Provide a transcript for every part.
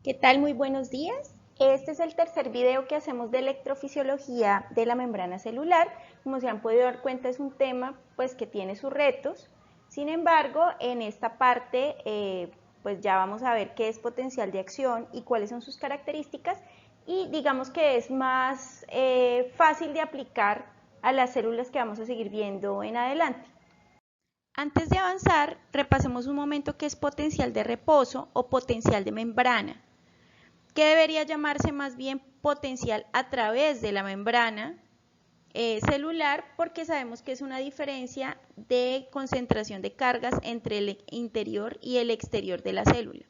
¿Qué tal? Muy buenos días. Este es el tercer video que hacemos de electrofisiología de la membrana celular. Como se han podido dar cuenta, es un tema pues que tiene sus retos. Sin embargo, en esta parte pues ya vamos a ver qué es potencial de acción y cuáles son sus características, y digamos que es más fácil de aplicar a las células que vamos a seguir viendo en adelante. Antes de avanzar, repasemos un momento qué es potencial de reposo o potencial de membrana, que debería llamarse más bien potencial a través de la membrana celular, porque sabemos que es una diferencia de concentración de cargas entre el interior y el exterior de la célula.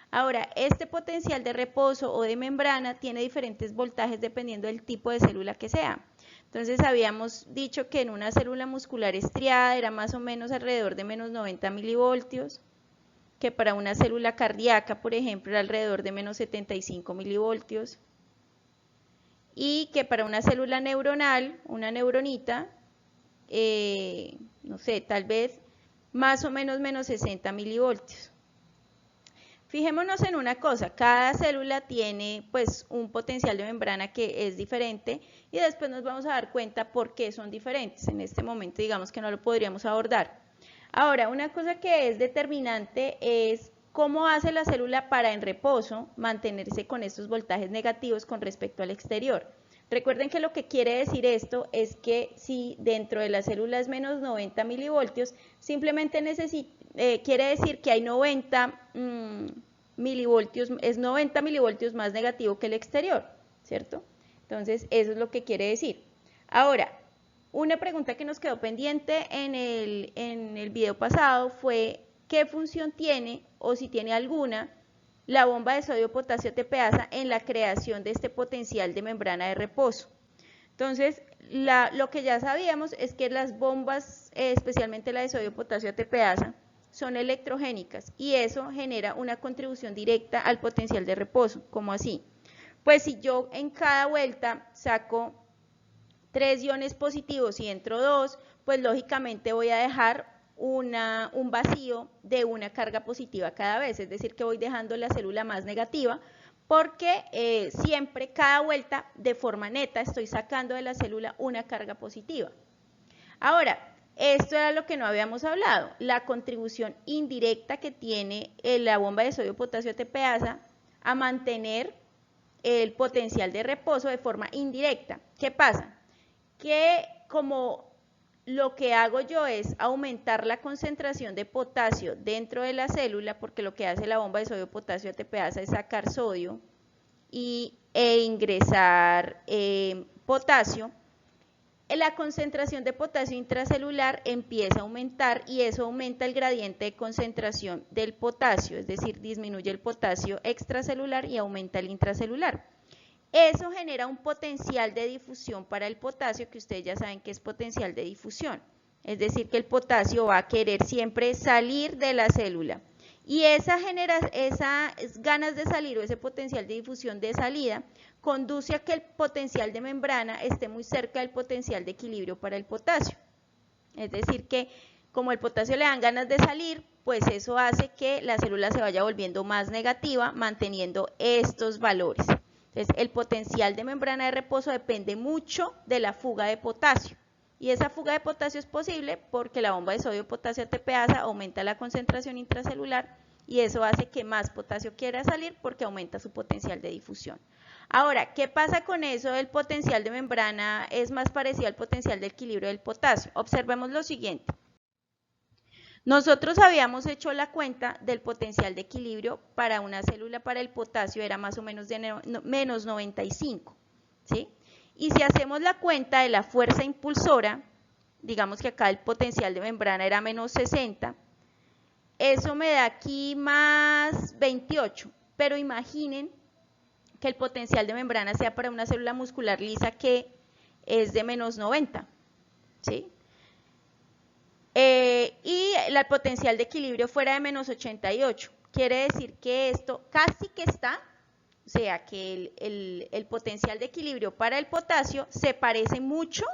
Ahora, este potencial de reposo o de membrana tiene diferentes voltajes dependiendo del tipo de célula que sea. Entonces habíamos dicho que en una célula muscular estriada era más o menos alrededor de menos 90 milivoltios, que para una célula cardíaca, por ejemplo, era alrededor de menos 75 milivoltios, y que para una célula neuronal, una neuronita, no sé, tal vez más o menos menos 60 milivoltios. Fijémonos en una cosa, cada célula tiene pues un potencial de membrana que es diferente, y después nos vamos a dar cuenta por qué son diferentes. En este momento digamos que no lo podríamos abordar. Ahora, una cosa que es determinante es cómo hace la célula para en reposo mantenerse con estos voltajes negativos con respecto al exterior. Recuerden que lo que quiere decir esto es que si dentro de la célula es menos 90 milivoltios, simplemente quiere decir que hay 90 milivoltios, es 90 milivoltios más negativo que el exterior, ¿cierto? Entonces, eso es lo que quiere decir. Ahora, una pregunta que nos quedó pendiente en el video pasado fue qué función tiene, o si tiene alguna, la bomba de sodio-potasio TPasa en la creación de este potencial de membrana de reposo. Entonces, lo que ya sabíamos es que las bombas, especialmente la de sodio-potasio TPasa, son electrogénicas, y eso genera una contribución directa al potencial de reposo. ¿Cómo así? Pues si yo en cada vuelta saco 3 iones positivos y entro 2, pues lógicamente voy a dejar un vacío de una carga positiva cada vez, es decir, que voy dejando la célula más negativa, porque siempre, cada vuelta, de forma neta, estoy sacando de la célula una carga positiva. Ahora, esto era lo que no habíamos hablado, la contribución indirecta que tiene la bomba de sodio-potasio TPasa a mantener el potencial de reposo de forma indirecta. ¿Qué pasa? Que como lo que hago yo es aumentar la concentración de potasio dentro de la célula, porque lo que hace la bomba de sodio-potasio TPasa es sacar sodio e ingresar potasio, la concentración de potasio intracelular empieza a aumentar, y eso aumenta el gradiente de concentración del potasio, es decir, disminuye el potasio extracelular y aumenta el intracelular. Eso genera un potencial de difusión para el potasio, que ustedes ya saben que es potencial de difusión. Es decir, que el potasio va a querer siempre salir de la célula. Y esas ganas de salir, o ese potencial de difusión de salida, conduce a que el potencial de membrana esté muy cerca del potencial de equilibrio para el potasio. Es decir, que como el potasio le dan ganas de salir, pues eso hace que la célula se vaya volviendo más negativa, manteniendo estos valores. Entonces, el potencial de membrana de reposo depende mucho de la fuga de potasio. Y esa fuga de potasio es posible porque la bomba de sodio-potasio TPasa aumenta la concentración intracelular, y eso hace que más potasio quiera salir porque aumenta su potencial de difusión. Ahora, ¿qué pasa con eso? El potencial de membrana es más parecido al potencial de equilibrio del potasio. Observemos lo siguiente. Nosotros habíamos hecho la cuenta del potencial de equilibrio para una célula para el potasio, era más o menos de menos 95, ¿sí? Y si hacemos la cuenta de la fuerza impulsora, digamos que acá el potencial de membrana era menos 60, eso me da aquí más 28, pero imaginen que el potencial de membrana sea para una célula muscular lisa que es de menos 90, ¿sí? Y el potencial de equilibrio fuera de menos 88. Quiere decir que esto casi que está, o sea que el potencial de equilibrio para el potasio se parece mucho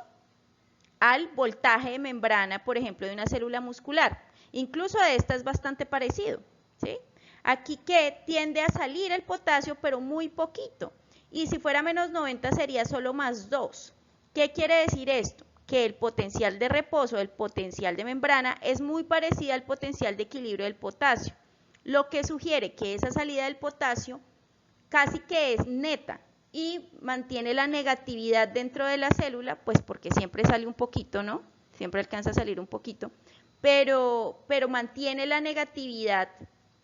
al voltaje de membrana, por ejemplo, de una célula muscular. Incluso a esta es bastante parecido, ¿sí? Aquí que tiende a salir el potasio, pero muy poquito. Y si fuera menos 90 sería solo más 2. ¿Qué quiere decir esto? Que el potencial de reposo, el potencial de membrana, es muy parecido al potencial de equilibrio del potasio, lo que sugiere que esa salida del potasio casi que es neta y mantiene la negatividad dentro de la célula, pues porque siempre sale un poquito, ¿no? Siempre alcanza a salir un poquito, pero mantiene la negatividad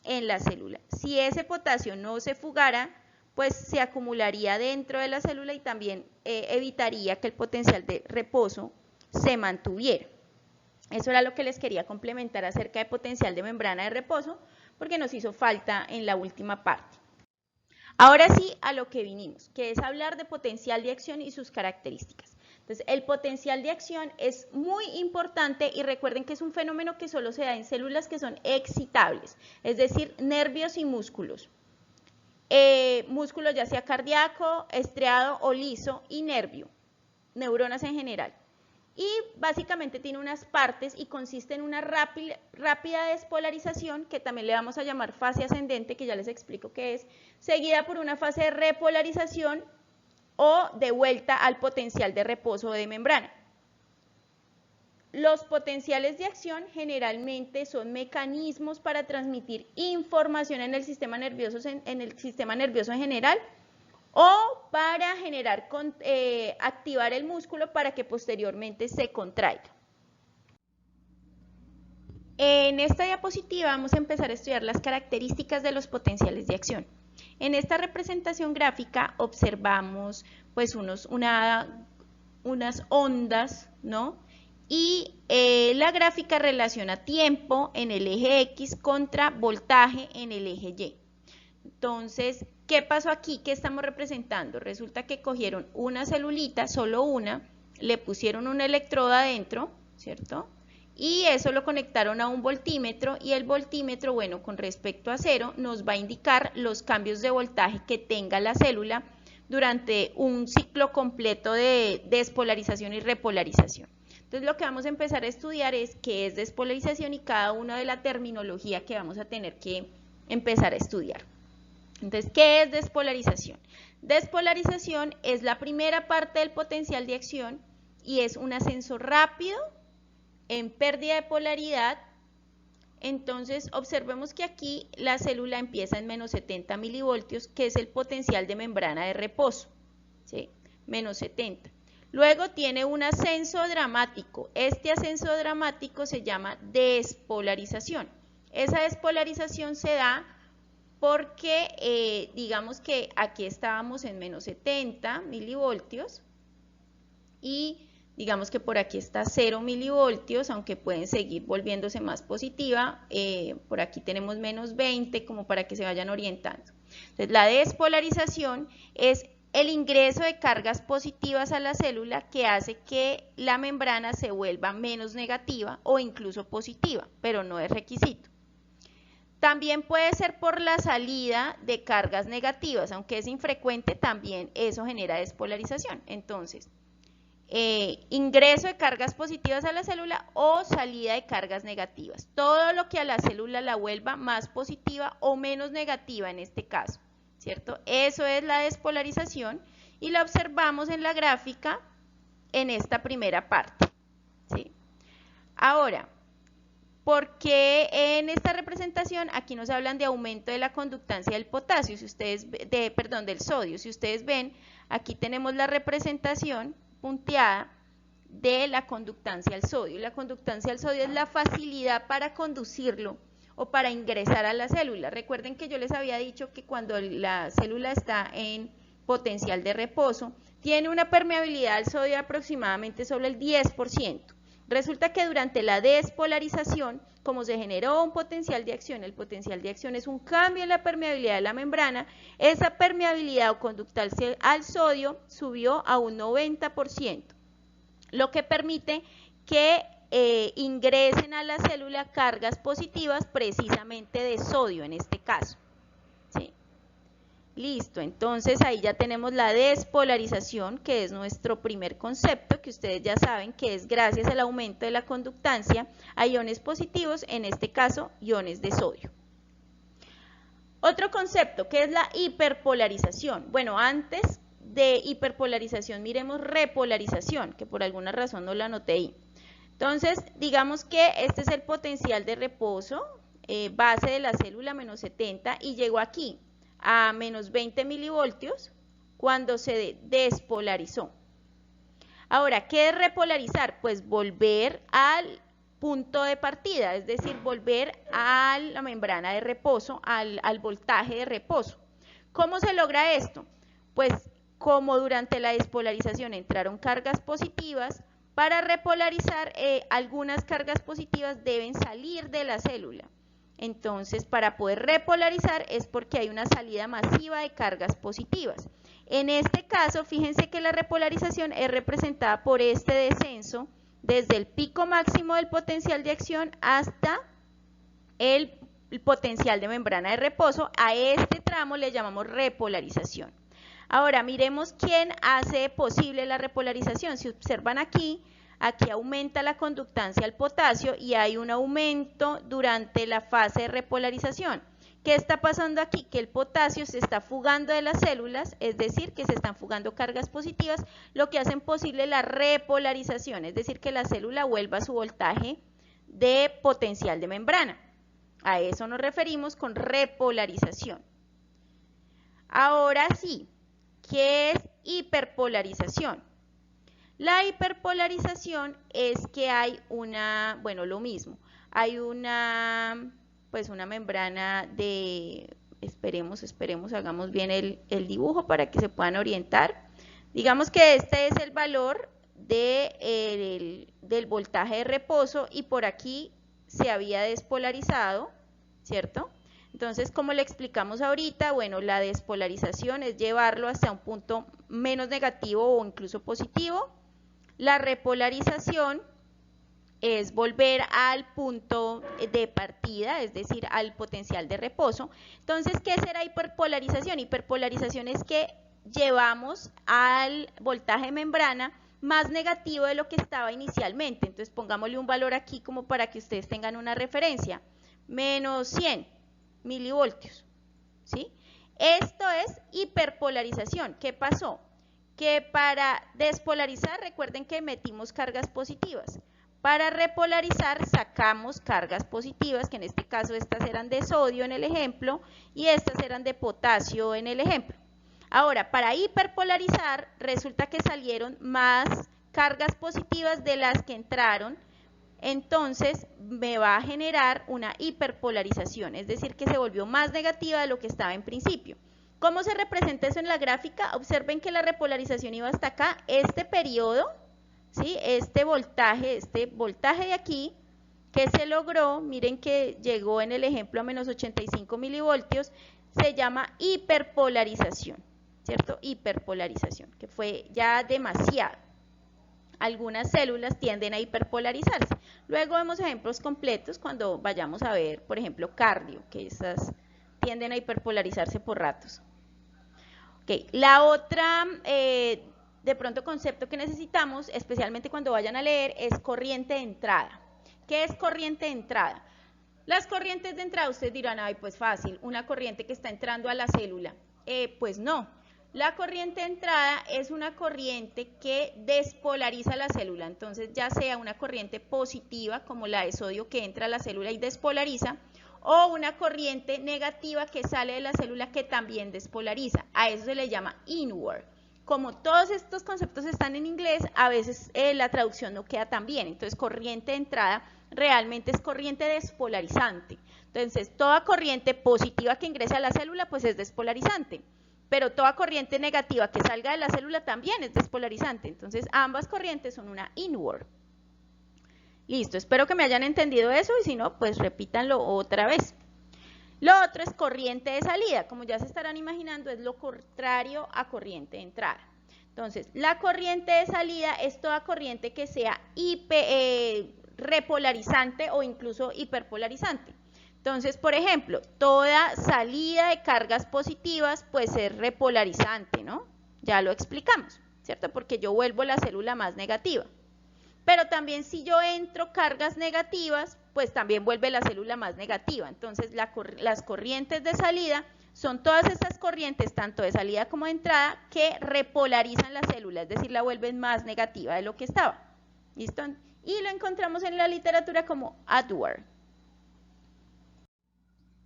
en la célula. Si ese potasio no se fugara, pues se acumularía dentro de la célula y también evitaría que el potencial de reposo se mantuviera. Eso era lo que les quería complementar acerca de potencial de membrana de reposo, porque nos hizo falta en la última parte. Ahora sí, a lo que vinimos, que es hablar de potencial de acción y sus características. Entonces, el potencial de acción es muy importante y recuerden que es un fenómeno que solo se da en células que son excitables, es decir, nervios y músculos. Músculo ya sea cardíaco, estriado o liso y nervio, neuronas en general. Y básicamente tiene unas partes y consiste en una rápida despolarización, que también le vamos a llamar fase ascendente, que ya les explico qué es, seguida por una fase de repolarización o de vuelta al potencial de reposo de membrana. Los potenciales de acción generalmente son mecanismos para transmitir información en el sistema nervioso en general, o para activar el músculo para que posteriormente se contraiga. En esta diapositiva vamos a empezar a estudiar las características de los potenciales de acción. En esta representación gráfica observamos pues unas ondas, ¿no? Y la gráfica relaciona tiempo en el eje X contra voltaje en el eje Y. Entonces, ¿qué pasó aquí? ¿Qué estamos representando? Resulta que cogieron una celulita, solo una, le pusieron un electrodo adentro, ¿cierto? Y eso lo conectaron a un voltímetro y el voltímetro, bueno, con respecto a 0, nos va a indicar los cambios de voltaje que tenga la célula durante un ciclo completo de despolarización y repolarización. Entonces, lo que vamos a empezar a estudiar es qué es despolarización y cada una de la terminología que vamos a tener que empezar a estudiar. Entonces, ¿qué es despolarización? Despolarización es la primera parte del potencial de acción y es un ascenso rápido en pérdida de polaridad. Entonces, observemos que aquí la célula empieza en menos 70 milivoltios, que es el potencial de membrana de reposo, ¿sí? Menos 70. Luego tiene un ascenso dramático. Este ascenso dramático se llama despolarización. Esa despolarización se da porque digamos que aquí estábamos en menos 70 milivoltios y digamos que por aquí está 0 milivoltios, aunque pueden seguir volviéndose más positiva. Por aquí tenemos menos 20 como para que se vayan orientando. Entonces, la despolarización es el ingreso de cargas positivas a la célula que hace que la membrana se vuelva menos negativa o incluso positiva, pero no es requisito. También puede ser por la salida de cargas negativas, aunque es infrecuente, también eso genera despolarización. Entonces, ingreso de cargas positivas a la célula o salida de cargas negativas. Todo lo que a la célula la vuelva más positiva o menos negativa en este caso, ¿cierto? Eso es la despolarización y la observamos en la gráfica en esta primera parte, ¿sí? Ahora, porque en esta representación aquí nos hablan de aumento de la conductancia del potasio, del sodio. Si ustedes ven, aquí tenemos la representación punteada de la conductancia al sodio. La conductancia al sodio es la facilidad para conducirlo o para ingresar a la célula. Recuerden que yo les había dicho que cuando la célula está en potencial de reposo, tiene una permeabilidad al sodio aproximadamente sobre el 10%. Resulta que durante la despolarización, como se generó un potencial de acción, el potencial de acción es un cambio en la permeabilidad de la membrana, esa permeabilidad o conductancia al sodio subió a un 90%, lo que permite que ingresen a la célula cargas positivas precisamente de sodio en este caso. ¿Sí? Listo, entonces ahí ya tenemos la despolarización, que es nuestro primer concepto, que ustedes ya saben que es gracias al aumento de la conductancia a iones positivos, en este caso iones de sodio. Otro concepto, que es la hiperpolarización. Bueno, antes de hiperpolarización, miremos repolarización, que por alguna razón no la anoté ahí. Entonces, digamos que este es el potencial de reposo, base de la célula menos 70, y llegó aquí a menos 20 milivoltios cuando se despolarizó. Ahora, ¿qué es repolarizar? Pues volver al punto de partida, es decir, volver a la membrana de reposo, al voltaje de reposo. ¿Cómo se logra esto? Pues como durante la despolarización entraron cargas positivas, para repolarizar algunas cargas positivas deben salir de la célula. Entonces, para poder repolarizar es porque hay una salida masiva de cargas positivas. En este caso, fíjense que la repolarización es representada por este descenso desde el pico máximo del potencial de acción hasta el potencial de membrana de reposo. A este tramo le llamamos repolarización. Ahora, miremos quién hace posible la repolarización. Si observan aquí aumenta la conductancia al potasio y hay un aumento durante la fase de repolarización. ¿Qué está pasando aquí? Que el potasio se está fugando de las células, es decir, que se están fugando cargas positivas, lo que hacen posible la repolarización, es decir, que la célula vuelva a su voltaje de potencial de membrana. A eso nos referimos con repolarización. Ahora sí, ¿qué es hiperpolarización? La hiperpolarización es que hay lo mismo, hay una membrana de, esperemos, hagamos bien el dibujo para que se puedan orientar. Digamos que este es el valor del voltaje de reposo y por aquí se había despolarizado, ¿cierto? Entonces, como le explicamos ahorita, bueno, la despolarización es llevarlo hasta un punto menos negativo o incluso positivo. La repolarización es volver al punto de partida, es decir, al potencial de reposo. Entonces, ¿qué será hiperpolarización? Hiperpolarización es que llevamos al voltaje de membrana más negativo de lo que estaba inicialmente. Entonces, pongámosle un valor aquí como para que ustedes tengan una referencia. Menos 100 milivoltios, ¿sí? Esto es hiperpolarización. ¿Qué pasó? Que para despolarizar, recuerden que metimos cargas positivas. Para repolarizar sacamos cargas positivas, que en este caso estas eran de sodio en el ejemplo y estas eran de potasio en el ejemplo. Ahora, para hiperpolarizar resulta que salieron más cargas positivas de las que entraron, entonces me va a generar una hiperpolarización, es decir, que se volvió más negativa de lo que estaba en principio. ¿Cómo se representa eso en la gráfica? Observen que la repolarización iba hasta acá, este periodo, ¿sí? Este voltaje de aquí, que se logró, miren que llegó en el ejemplo a menos 85 milivoltios, se llama hiperpolarización, ¿cierto? Hiperpolarización, que fue ya demasiado. Algunas células tienden a hiperpolarizarse. Luego vemos ejemplos completos cuando vayamos a ver, por ejemplo, cardio, que esas tienden a hiperpolarizarse por ratos. Okay. La otra, de pronto, concepto que necesitamos, especialmente cuando vayan a leer, es corriente de entrada. ¿Qué es corriente de entrada? Las corrientes de entrada, ustedes dirán, ay, pues fácil, una corriente que está entrando a la célula. Pues no. La corriente de entrada es una corriente que despolariza la célula, entonces ya sea una corriente positiva, como la de sodio que entra a la célula y despolariza, o una corriente negativa que sale de la célula que también despolariza. A eso se le llama inward. Como todos estos conceptos están en inglés, a veces la traducción no queda tan bien. Entonces, corriente de entrada realmente es corriente despolarizante. Entonces, toda corriente positiva que ingrese a la célula, pues es despolarizante. Pero toda corriente negativa que salga de la célula también es despolarizante. Entonces, ambas corrientes son una inward. Listo, espero que me hayan entendido eso y si no, pues repítanlo otra vez. Lo otro es corriente de salida, como ya se estarán imaginando, es lo contrario a corriente de entrada. Entonces, la corriente de salida es toda corriente que sea repolarizante o incluso hiperpolarizante. Entonces, por ejemplo, toda salida de cargas positivas puede ser repolarizante, ¿no? Ya lo explicamos, ¿cierto? Porque yo vuelvo la célula más negativa. pero también si yo entro cargas negativas, pues también vuelve la célula más negativa. Entonces las corrientes de salida son todas estas corrientes, tanto de salida como de entrada, que repolarizan la célula, es decir, la vuelven más negativa de lo que estaba. ¿Listo? Y lo encontramos en la literatura como Atwater.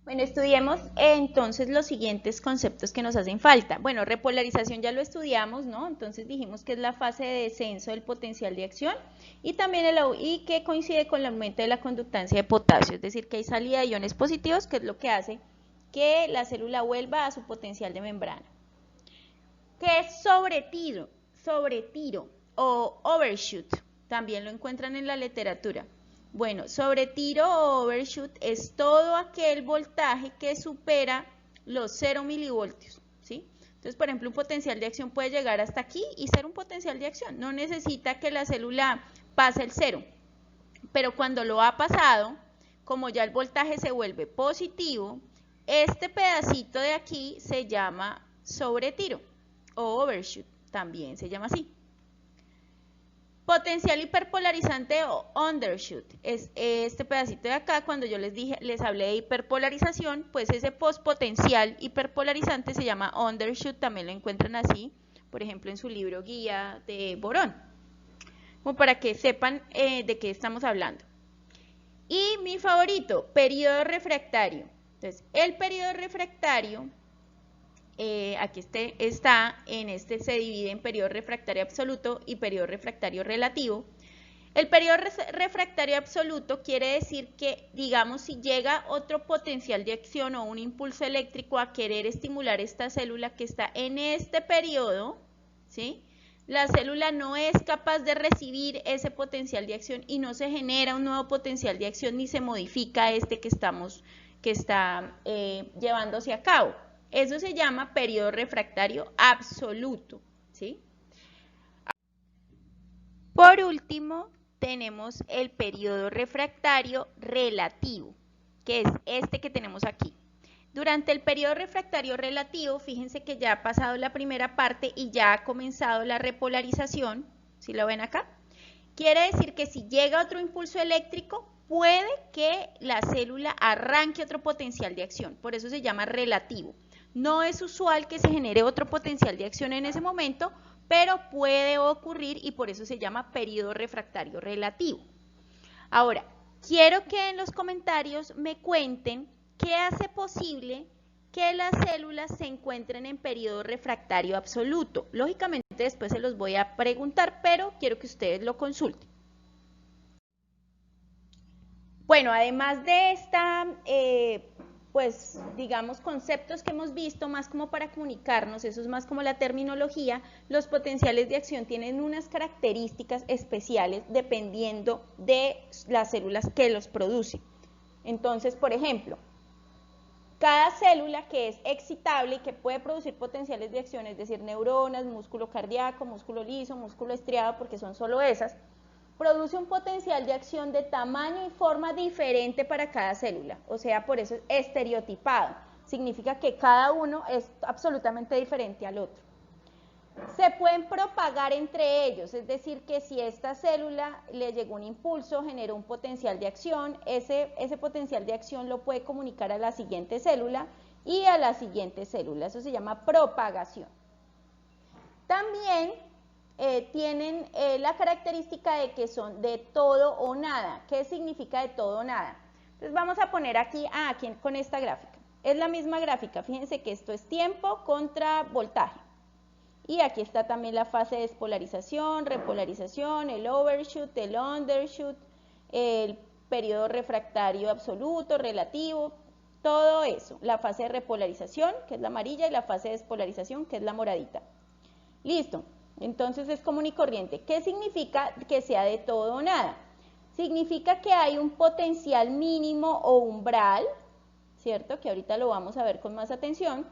Bueno, estudiemos entonces los siguientes conceptos que nos hacen falta. Bueno, repolarización ya lo estudiamos, ¿no? Entonces dijimos que es la fase de descenso del potencial de acción y también y que coincide con el aumento de la conductancia de potasio, es decir, que hay salida de iones positivos, que es lo que hace que la célula vuelva a su potencial de membrana. ¿Qué es sobretiro o overshoot? También lo encuentran en la literatura. Bueno, sobretiro o overshoot es todo aquel voltaje que supera los 0 milivoltios, ¿sí? Entonces, por ejemplo, un potencial de acción puede llegar hasta aquí y ser un potencial de acción. No necesita que la célula pase el 0. Pero cuando lo ha pasado, como ya el voltaje se vuelve positivo, este pedacito de aquí se llama sobretiro o overshoot, también se llama así. Potencial hiperpolarizante o undershoot es este pedacito de acá. Cuando yo les hablé de hiperpolarización, pues ese postpotencial hiperpolarizante se llama undershoot, también lo encuentran así, por ejemplo en su libro guía de Borón, como para que sepan de qué estamos hablando. Y mi favorito, periodo refractario. Entonces, el periodo refractario, aquí se divide en periodo refractario absoluto y periodo refractario relativo. El periodo refractario absoluto quiere decir que, digamos, si llega otro potencial de acción o un impulso eléctrico a querer estimular esta célula que está en este periodo, ¿sí? La célula no es capaz de recibir ese potencial de acción y no se genera un nuevo potencial de acción ni se modifica este que está llevándose a cabo. Eso se llama periodo refractario absoluto, ¿sí? Por último, tenemos el periodo refractario relativo, que es este que tenemos aquí. Durante el periodo refractario relativo, fíjense que ya ha pasado la primera parte y ya ha comenzado la repolarización, ¿sí lo ven acá? Quiere decir que si llega otro impulso eléctrico, puede que la célula arranque otro potencial de acción, por eso se llama relativo. No es usual que se genere otro potencial de acción en ese momento, pero puede ocurrir y por eso se llama periodo refractario relativo. Ahora, quiero que en los comentarios me cuenten qué hace posible que las células se encuentren en periodo refractario absoluto. Lógicamente después se los voy a preguntar, pero quiero que ustedes lo consulten. Bueno, además de esta, pues digamos, conceptos que hemos visto más como para comunicarnos, eso es más como la terminología, los potenciales de acción tienen unas características especiales dependiendo de las células que los producen. Entonces, por ejemplo, cada célula que es excitable y que puede producir potenciales de acción, es decir, neuronas, músculo cardíaco, músculo liso, músculo estriado, porque son solo esas, produce un potencial de acción de tamaño y forma diferente para cada célula, o sea, por eso es estereotipado, significa que cada uno es absolutamente diferente al otro. Se pueden propagar entre ellos, es decir, que si esta célula le llegó un impulso, generó un potencial de acción, ese potencial de acción lo puede comunicar a la siguiente célula y a la siguiente célula, eso se llama propagación. También tienen la característica de que son de todo o nada. ¿Qué significa de todo o nada? Entonces vamos a poner aquí con esta gráfica. Es la misma gráfica, fíjense que esto es tiempo contra voltaje. Y aquí está también la fase de despolarización, repolarización, el overshoot, el undershoot, el periodo refractario absoluto, relativo, todo eso. La fase de repolarización, que es la amarilla, y la fase de despolarización, que es la moradita. Listo, entonces es común y corriente. ¿Qué significa que sea de todo o nada? Significa que hay un potencial mínimo o umbral, ¿cierto? Que ahorita lo vamos a ver con más atención,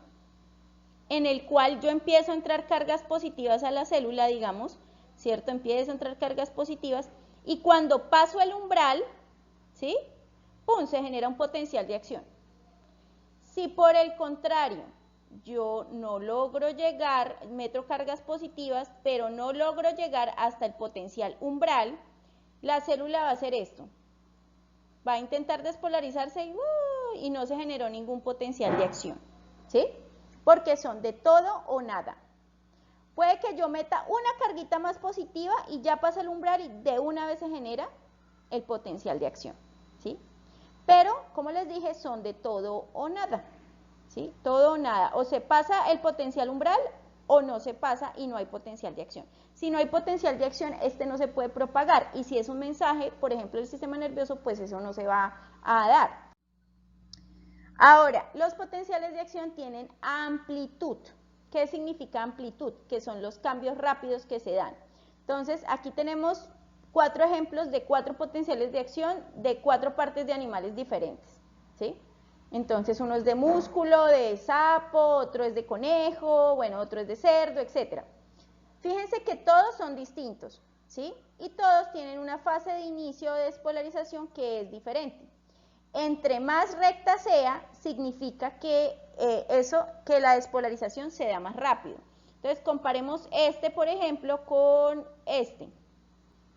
en el cual yo empiezo a entrar cargas positivas a la célula, digamos, ¿cierto? Empiezo a entrar cargas positivas y cuando paso el umbral, ¿sí? ¡Pum! Se genera un potencial de acción. Si por el contrario yo no logro llegar, meto cargas positivas, pero no logro llegar hasta el potencial umbral, la célula va a hacer esto. Va a intentar despolarizarse y no se generó ningún potencial de acción, ¿sí? Porque son de todo o nada. Puede que yo meta una carguita más positiva y ya pasa el umbral y de una vez se genera el potencial de acción, ¿sí? Pero, como les dije, son de todo o nada, ¿sí? Todo o nada. O se pasa el potencial umbral o no se pasa y no hay potencial de acción. Si no hay potencial de acción, este no se puede propagar. Y si es un mensaje, por ejemplo, del sistema nervioso, pues eso no se va a dar. Ahora, los potenciales de acción tienen amplitud. ¿Qué significa amplitud? Que son los cambios rápidos que se dan. Entonces, aquí tenemos 4 ejemplos de 4 potenciales de acción de 4 partes de animales diferentes, ¿sí? Entonces, uno es de músculo, de sapo, otro es de conejo, bueno, otro es de cerdo, etc. Fíjense que todos son distintos, ¿sí? Y todos tienen una fase de inicio de despolarización que es diferente. Entre más recta sea, significa que que la despolarización se da más rápido. Entonces, comparemos este, por ejemplo, con este.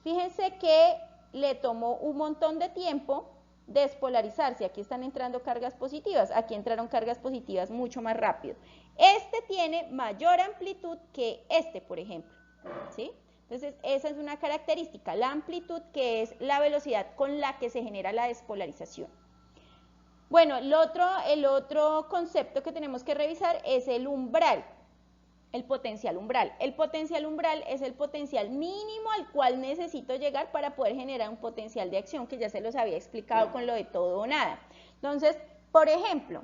Fíjense que le tomó un montón de tiempo despolarizarse. Aquí están entrando cargas positivas, aquí entraron cargas positivas mucho más rápido. Este tiene mayor amplitud que este, por ejemplo, ¿sí? Entonces, esa es una característica, la amplitud, que es la velocidad con la que se genera la despolarización. Bueno, el otro concepto que tenemos que revisar es el umbral, el potencial umbral. El potencial umbral es el potencial mínimo al cual necesito llegar para poder generar un potencial de acción, que ya se los había explicado con lo de todo o nada. Entonces, por ejemplo,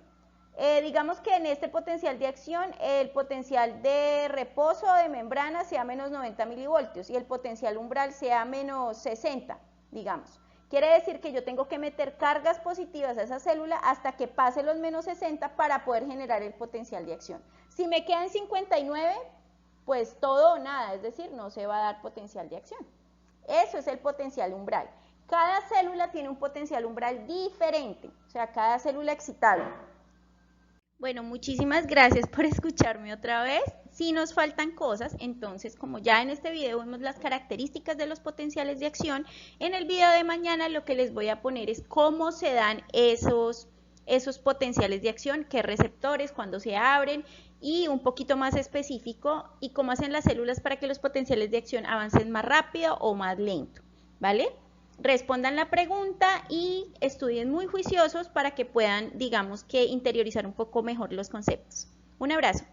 digamos que en este potencial de acción, el potencial de reposo de membrana sea menos 90 milivoltios y el potencial umbral sea menos 60, digamos. Quiere decir que yo tengo que meter cargas positivas a esa célula hasta que pase los menos 60 para poder generar el potencial de acción. Si me quedan 59, pues todo o nada, es decir, no se va a dar potencial de acción. Eso es el potencial umbral. Cada célula tiene un potencial umbral diferente, o sea, cada célula excitable. Bueno, muchísimas gracias por escucharme otra vez. Si nos faltan cosas, entonces, como ya en este video vemos las características de los potenciales de acción, en el video de mañana lo que les voy a poner es cómo se dan esos potenciales de acción, qué receptores, cuándo se abren y un poquito más específico y cómo hacen las células para que los potenciales de acción avancen más rápido o más lento, ¿vale? Respondan la pregunta y estudien muy juiciosos para que puedan, digamos que, interiorizar un poco mejor los conceptos. Un abrazo.